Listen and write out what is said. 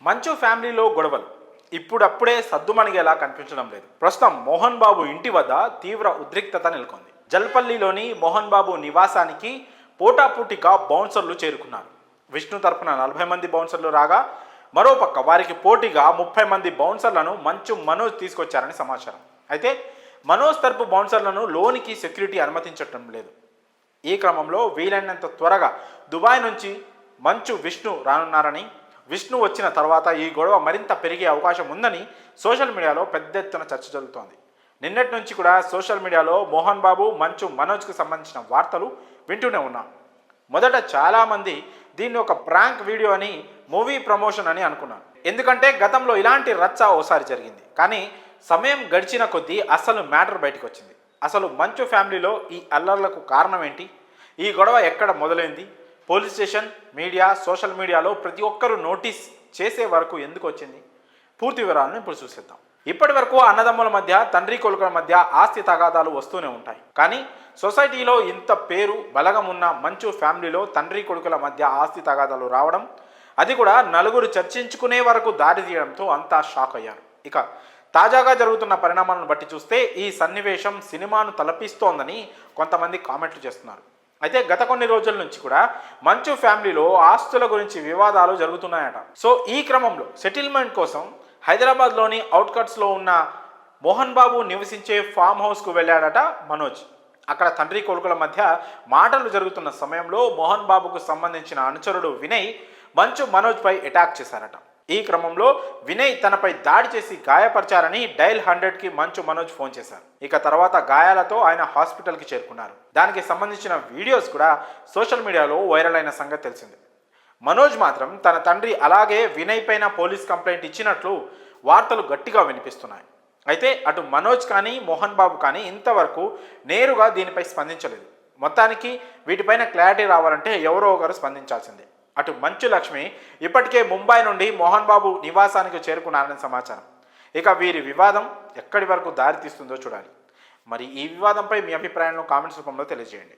మంచు ఫ్యామిలీలో గొడవలు ఇప్పుడప్పుడే సద్దుమణిగేలా కనిపించడం లేదు. ప్రస్తుతం మోహన్ బాబు ఇంటి వద్ద తీవ్ర ఉద్రిక్తత నెలకొంది. జల్పల్లిలోని మోహన్ బాబు నివాసానికి పోటాపోటీగా బౌన్సర్లు చేరుకున్నారు. విష్ణు తరపున 40 మంది బౌన్సర్లు రాగా, మరోపక్క వారికి పోటీగా 30 మంది బౌన్సర్లను మంచు మనోజ్ తీసుకొచ్చారని సమాచారం. అయితే మనోజ్ తరపు బౌన్సర్లను లోనికి సెక్యూరిటీ అనుమతించటం లేదు. ఈ క్రమంలో వీలైనంత త్వరగా దుబాయ్ నుంచి మంచు విష్ణు రానున్నారని, విష్ణు వచ్చిన తర్వాత ఈ గొడవ మరింత పెరిగే అవకాశం ఉందని సోషల్ మీడియాలో పెద్ద ఎత్తున చర్చ జరుగుతోంది. నిన్నటి నుంచి కూడా సోషల్ మీడియాలో మోహన్ బాబు మంచు మనోజ్కు సంబంధించిన వార్తలు వింటూనే ఉన్నాం. మొదట చాలామంది దీన్ని ఒక ప్రాంక్ వీడియో అని, మూవీ ప్రమోషన్ అని అనుకున్నాను. ఎందుకంటే గతంలో ఇలాంటి రచ్చ ఓసారి జరిగింది. కానీ సమయం గడిచిన కొద్దీ అసలు మ్యాటర్ బయటకు వచ్చింది. అసలు మంచు ఫ్యామిలీలో ఈ అల్లర్లకు కారణం ఏంటి? ఈ గొడవ ఎక్కడ మొదలైంది? పోలీస్ స్టేషన్, మీడియా, సోషల్ మీడియాలో ప్రతి ఒక్కరూ నోటీస్ చేసే వరకు ఎందుకు వచ్చింది? పూర్తి వివరాలను ఇప్పుడు చూసేద్దాం. ఇప్పటి వరకు అన్నదమ్ముల మధ్య, తండ్రి కొడుకుల మధ్య ఆస్తి తగాదాలు వస్తూనే ఉంటాయి. కానీ సొసైటీలో ఇంత పేరు బలగం ఉన్న మంచు ఫ్యామిలీలో తండ్రి కొడుకుల మధ్య ఆస్తి తగాదాలు రావడం, అది కూడా నలుగురు చర్చించుకునే వరకు దారి తీయడంతో అంతా షాక్ అయ్యారు. ఇక తాజాగా జరుగుతున్న పరిణామాలను బట్టి చూస్తే ఈ సన్నివేశం సినిమాను తలపిస్తోందని కొంతమంది కామెంట్లు చేస్తున్నారు. అయితే గత కొన్ని రోజుల నుంచి కూడా మంచు ఫ్యామిలీలో ఆస్తుల గురించి వివాదాలు జరుగుతున్నాయట. సో ఈ క్రమంలో సెటిల్మెంట్ కోసం హైదరాబాద్లోని అవుట్కట్స్లో ఉన్న మోహన్ బాబు నివసించే ఫామ్ హౌస్కు వెళ్ళాడట మనోజ్. అక్కడ తండ్రి కొడుకుల మధ్య మాటలు జరుగుతున్న సమయంలో మోహన్ బాబుకు సంబంధించిన అనుచరుడు వినయ్ మంచు మనోజ్పై అటాక్ చేశారట. ఈ క్రమంలో వినయ్ తనపై దాడి చేసి గాయపరిచారని డైల్ 100కి మంచు మనోజ్ ఫోన్ చేశారు. ఇక తర్వాత గాయాలతో ఆయన హాస్పిటల్కి చేరుకున్నారు. దానికి సంబంధించిన వీడియోస్ కూడా సోషల్ మీడియాలో వైరల్ అయిన సంగతి తెలిసింది. మనోజ్ మాత్రం తన తండ్రి అలాగే వినయ్ పైన పోలీస్ కంప్లైంట్ ఇచ్చినట్లు వార్తలు గట్టిగా వినిపిస్తున్నాయి. అయితే అటు మనోజ్ కానీ మోహన్ బాబు కానీ ఇంతవరకు నేరుగా దీనిపై స్పందించలేదు. మొత్తానికి వీటిపైన క్లారిటీ రావాలంటే ఎవరో ఒకరు స్పందించాల్సిందే. అటు మంచు లక్ష్మి ఇప్పటికే ముంబై నుండి మోహన్ బాబు నివాసానికి చేరుకున్నారని సమాచారం. ఇక వీరి వివాదం ఎక్కడి వరకు దారి తీస్తుందో చూడాలి. మరి ఈ వివాదంపై మీ అభిప్రాయాలను కామెంట్స్ రూపంలో తెలియజేయండి.